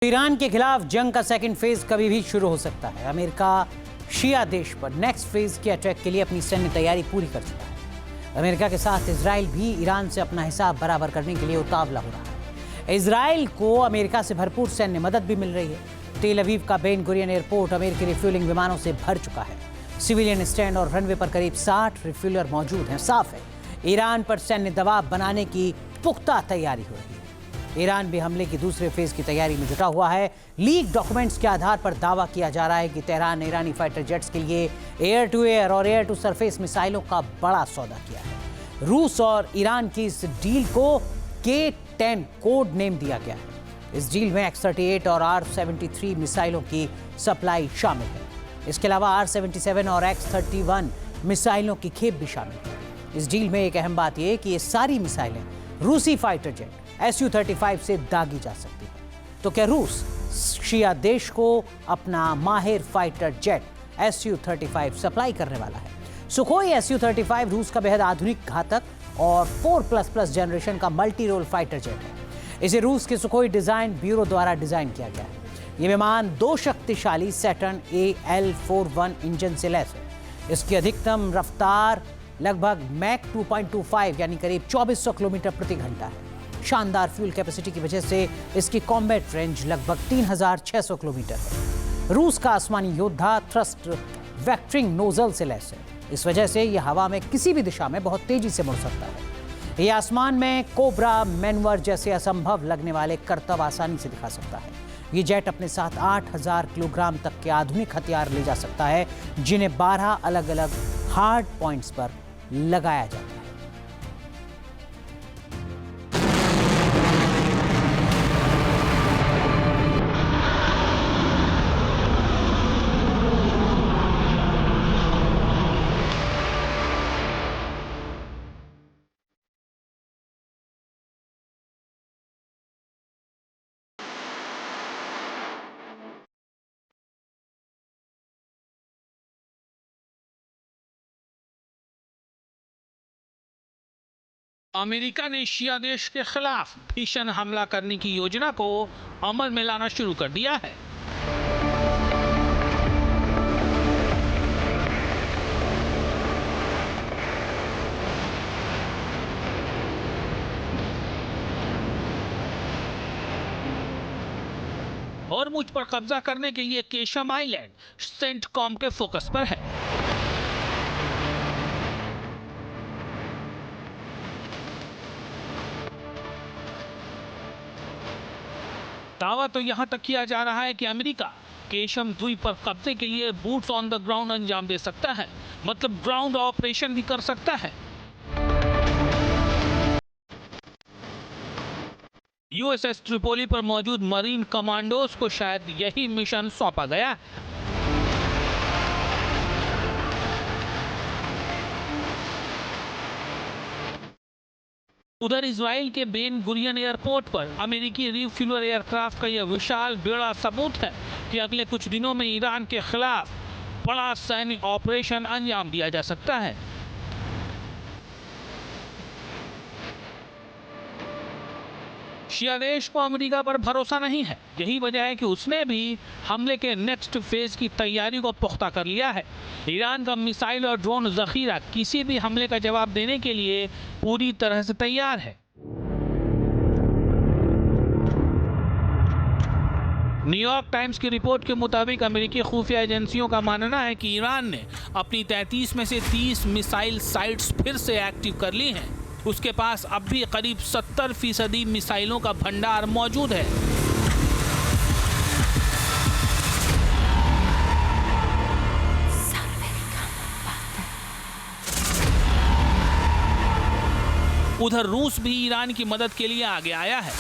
Iran के खिलाफ जंग का सेकंड फेज कभी भी शुरू हो सकता है। अमेरिका शिया देश पर नेक्स्ट फेज के अटैक के लिए अपनी सैन्य तैयारी पूरी कर चुका है। अमेरिका के साथ इजराइल भी ईरान से अपना हिसाब बराबर करने के लिए उतावला हो रहा है। इजराइल को अमेरिका से भरपूर सैन्य मदद भी मिल रही है। तेल अवीव का बेन गुरियन एयरपोर्ट अमेरिकी रिफ्यूलिंग विमानों से भर चुका है। सिविलियन स्टैंड और रनवे पर करीब 60 रिफ्यूलर मौजूद हैं। साफ है, ईरान पर सैन्य दबाव बनाने की पुख्ता तैयारी हो रही है। ईरान भी हमले की दूसरे फेज की तैयारी में जुटा हुआ है। लीक डॉक्यूमेंट्स के आधार पर दावा किया जा रहा है कि तेहरान ने ईरानी फाइटर जेट्स के लिए एयर टू एयर और एयर टू सरफेस मिसाइलों का बड़ा सौदा किया है। रूस और ईरान की इस डील को K-10 कोड नेम दिया गया है। इस डील में X-38 और R-73 मिसाइलों की सप्लाई शामिल है। इसके अलावा R-77 और X-31 मिसाइलों की खेप भी शामिल है। इस डील में एक अहम बात यह है कि ये सारी मिसाइलें रूसी फाइटर जेट Su-35 से दागी जा सकती है। तो क्या रूस शिया देश को अपना माहिर फाइटर जेट Su-35 सप्लाई करने वाला है? सुखोई Su-35 रूस का बेहद आधुनिक घातक और 4++ जनरेशन का मल्टी रोल फाइटर जेट है। इसे रूस के सुखोई डिजाइन ब्यूरो द्वारा डिजाइन किया गया है। ये विमान 2 शक्तिशाली सैटर्न AL-41 इंजन से लैस है। इसकी अधिकतम रफ्तार लगभग मैक 2.25 यानी करीब 2400 किलोमीटर प्रति घंटा है। शानदार फ्यूल कैपेसिटी की वजह से इसकी कॉम्बैट रेंज लगभग 3600 किलोमीटर है। रूस का आसमानी योद्धा थ्रस्ट वेक्टरिंग नोजल से लैस है। इस वजह से यह हवा में किसी भी दिशा में बहुत तेजी से मुड़ सकता है। यह आसमान में कोबरा मैनवर जैसे असंभव लगने वाले करतब आसानी से दिखा सकता है। ये जेट अपने साथ 8000 किलोग्राम तक के आधुनिक हथियार ले जा सकता है, जिन्हें 12 अलग अलग हार्ड पॉइंट्स पर लगाया जाता है। अमेरिका ने शिया देश के खिलाफ भीषण हमला करने की योजना को अमल में लाना शुरू कर दिया है। और मुझ पर कब्जा करने के लिए केशम आइलैंड सेंटकॉम के फोकस पर है। दावा तो यहां तक किया जा रहा है कि अमेरिका केशम द्वीप पर कब्जे के लिए बूट्स ऑन द ग्राउंड अंजाम दे सकता है, मतलब ग्राउंड ऑपरेशन भी कर सकता है। यूएसएस ट्रिपोली पर मौजूद मरीन कमांडोज को शायद यही मिशन सौंपा गया है। उधर इजराइल के बेन गुरियन एयरपोर्ट पर अमेरिकी रिफ्यूलर एयरक्राफ्ट का यह विशाल बेड़ा सबूत है कि अगले कुछ दिनों में ईरान के खिलाफ बड़ा सैन्य ऑपरेशन अंजाम दिया जा सकता है। शिया देश को अमेरिका पर भरोसा नहीं है। यही वजह है कि उसने भी हमले के नेक्स्ट फेज की तैयारी को पुख्ता कर लिया है। ईरान का मिसाइल और ड्रोन जखीरा किसी भी हमले का जवाब देने के लिए पूरी तरह से तैयार है। न्यूयॉर्क टाइम्स की रिपोर्ट के मुताबिक अमेरिकी खुफिया एजेंसियों का मानना है कि ईरान ने अपनी 33 में से 30 मिसाइल साइट्स फिर से एक्टिव कर ली हैं। उसके पास अब भी करीब 70% मिसाइलों का भंडार मौजूद है। उधर रूस भी ईरान की मदद के लिए आगे आया है।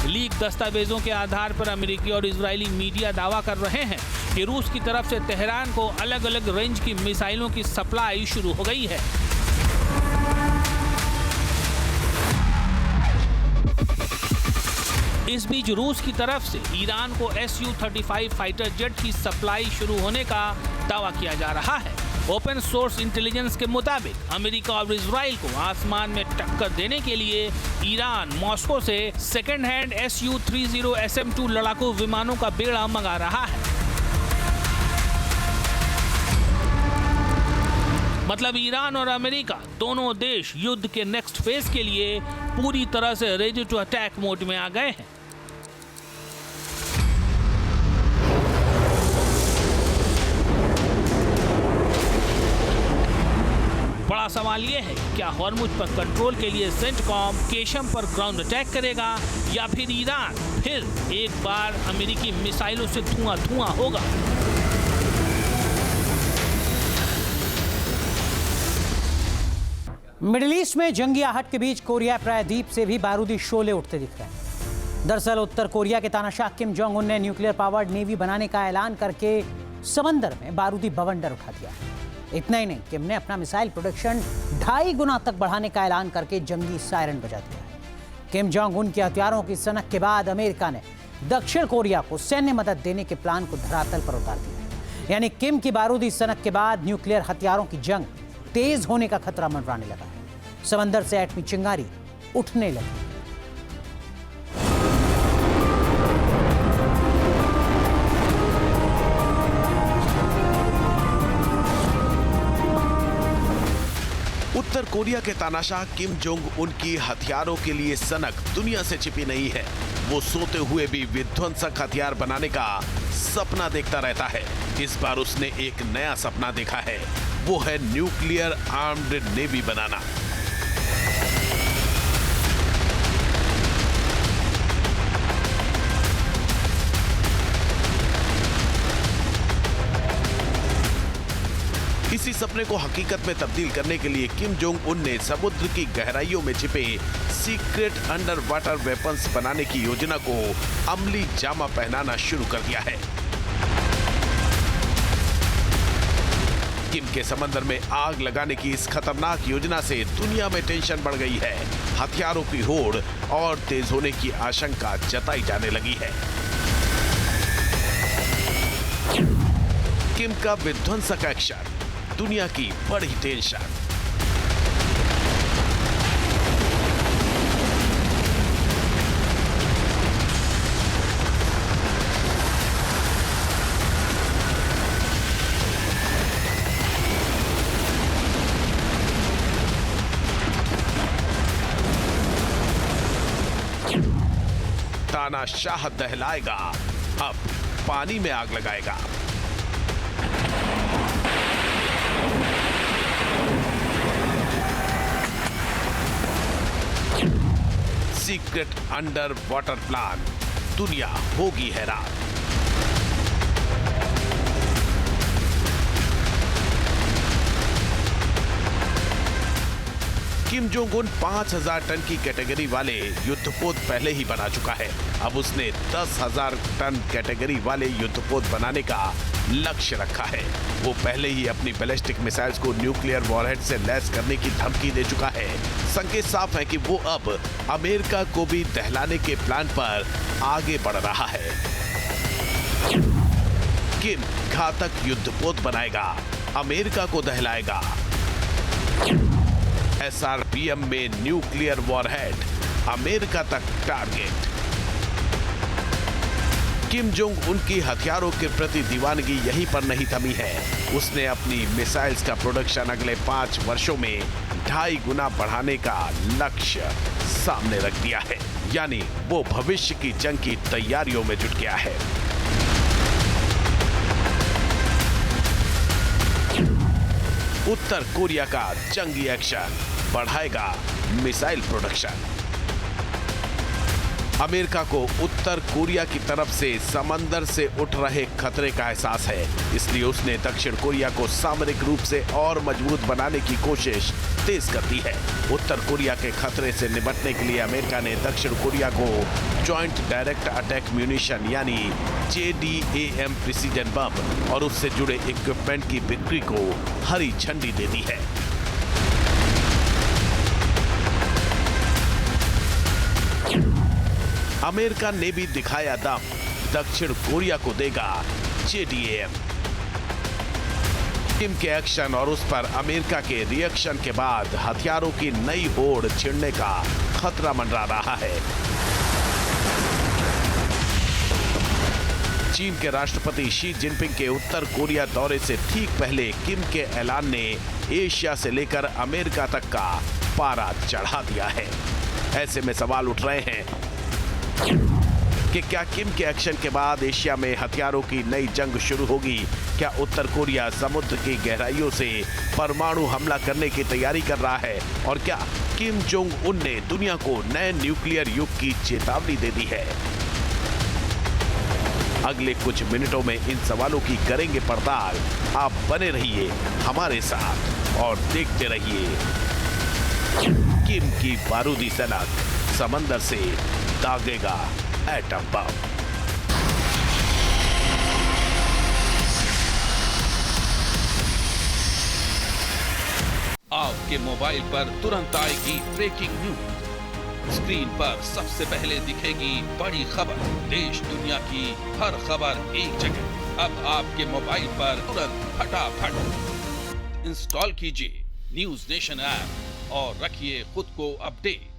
लीक दस्तावेजों के आधार पर अमेरिकी और इजरायली मीडिया दावा कर रहे हैं कि रूस की तरफ से तेहरान को अलग अलग रेंज की मिसाइलों की सप्लाई शुरू हो गई है। इस बीच रूस की तरफ से ईरान को Su-35 फाइटर जेट की सप्लाई शुरू होने का दावा किया जा रहा है। ओपन सोर्स इंटेलिजेंस के मुताबिक अमेरिका और इजराइल को आसमान में टक्कर देने के लिए ईरान मॉस्को से सेकेंड हैंड Su-30 SM-2 लड़ाकू विमानों का बेड़ा मंगा रहा है। मतलब ईरान और अमेरिका दोनों देश युद्ध के नेक्स्ट फेज के लिए पूरी तरह से रेडी टू अटैक मोड में आ गए हैं। बड़ा सवाल यह है, क्या हॉर्मुज पर कंट्रोल के लिए सेंटकॉम केशम पर ग्राउंड अटैक करेगा या फिर ईरान फिर एक बार अमेरिकी मिसाइलों से धुआं होगा। मिडिल ईस्ट में जंगी आहट के बीच कोरिया प्रायद्वीप से भी बारूदी शोले उठते दिख रहे हैं। दरअसल उत्तर कोरिया के तानाशाह किम जोंग उन ने न्यूक्लियर पावर्ड नेवी बनाने का ऐलान करके समंदर में बारूदी बवंडर उठा दिया है। इतना ही नहीं, किम ने अपना मिसाइल प्रोडक्शन 2.5 गुना तक बढ़ाने का ऐलान करके जंगी सायरन बजा दिया है। किम जोंग उन के हथियारों की सनक के बाद अमेरिका ने दक्षिण कोरिया को सैन्य मदद देने के प्लान को धरातल पर उतार दिया है। यानी किम की बारूदी सनक के बाद न्यूक्लियर हथियारों की जंग तेज होने का खतरा मंडराने लगा है। समंदर से एटमी चिंगारी उठने लगी। उत्तर कोरिया के तानाशाह किम जोंग उन की हथियारों के लिए सनक दुनिया से छिपी नहीं है। वो सोते हुए भी विध्वंसक हथियार बनाने का सपना देखता रहता है। इस बार उसने एक नया सपना देखा है, वो है न्यूक्लियर आर्म्ड नेवी बनाना। इसी सपने को हकीकत में तब्दील करने के लिए किम जोंग उन ने समुद्र की गहराइयों में छिपे सीक्रेट अंडर वाटर वेपन्स बनाने की योजना को अमली जामा पहनाना शुरू कर दिया है। किम के समंदर में आग लगाने की इस खतरनाक योजना से दुनिया में टेंशन बढ़ गई है। हथियारों की होड़ और तेज होने की आशंका जताई जाने लगी है। किम का विध्वंसक एक्शन, दुनिया की बड़ी टेंशन। तानाशाह दहलाएगा, अब पानी में आग लगाएगा। सीक्रेट अंडर वाटर प्लान, दुनिया होगी हैरान। किम जोंग उन 5000 टन की कैटेगरी वाले युद्धपोत पहले ही बना चुका है। अब उसने 10,000 टन कैटेगरी वाले युद्धपोत बनाने का लक्ष्य रखा है। वो पहले ही अपनी बैलिस्टिक मिसाइल्स को न्यूक्लियर वॉरहेड से लैस करने की धमकी दे चुका है। संकेत साफ है कि वो अब अमेरिका को भी दहलाने के प्लान पर आगे बढ़ रहा है। किम घातक युद्धपोत बनाएगा, अमेरिका को दहलाएगा। SRBM में न्यूक्लियर वॉरहेड, अमेरिका तक टारगेट। किम जोंग उनकी हथियारों के प्रति दीवानगी यहीं पर नहीं थमी है। उसने अपनी मिसाइल्स का प्रोडक्शन अगले 5 वर्षों में 2.5 गुना बढ़ाने का लक्ष्य सामने रख दिया है। यानी वो भविष्य की जंग की तैयारियों में जुट गया है। उत्तर कोरिया का जंगी एक्शन बढ़ाएगा मिसाइल प्रोडक्शन। अमेरिका को उत्तर कोरिया की तरफ से समंदर से उठ रहे खतरे का एहसास है, इसलिए उसने दक्षिण कोरिया को सामरिक रूप से और मजबूत बनाने की कोशिश तेज कर दी है। उत्तर कोरिया के खतरे से निपटने के लिए अमेरिका ने दक्षिण कोरिया को जॉइंट डायरेक्ट अटैक म्यूनिशन यानी JDAM प्रिसीजन बम और उससे जुड़े इक्विपमेंट की बिक्री को हरी झंडी दे दी है। अमेरिका ने भी दिखाया दम, दक्षिण कोरिया को देगा JDAM। किम के एक्शन और उस पर अमेरिका के रिएक्शन के बाद हथियारों की नई होड़ छिड़ने का खतरा मंडरा रहा है। चीन के राष्ट्रपति शी जिनपिंग के उत्तर कोरिया दौरे से ठीक पहले किम के ऐलान ने एशिया से लेकर अमेरिका तक का पारा चढ़ा दिया है। ऐसे में सवाल उठ रहे हैं कि क्या किम के एक्शन के बाद एशिया में हथियारों की नई जंग शुरू होगी? क्या उत्तर कोरिया समुद्र की गहराइयों से परमाणु हमला करने की तैयारी कर रहा है? और क्या किम जोंग उन ने दुनिया को नए न्यूक्लियर युग की चेतावनी दे दी है? अगले कुछ मिनटों में इन सवालों की करेंगे पड़ताल। आप बने रहिए हमारे साथ और देखते रहिए किम की बारूदी सनक समंदर से दागेगा एटम बम। आपके मोबाइल पर तुरंत आएगी ब्रेकिंग न्यूज। स्क्रीन पर सबसे पहले दिखेगी बड़ी खबर। देश दुनिया की हर खबर एक जगह। अब आपके मोबाइल पर तुरंत फटाफट इंस्टॉल कीजिए न्यूज नेशन ऐप और रखिए खुद को अपडेट।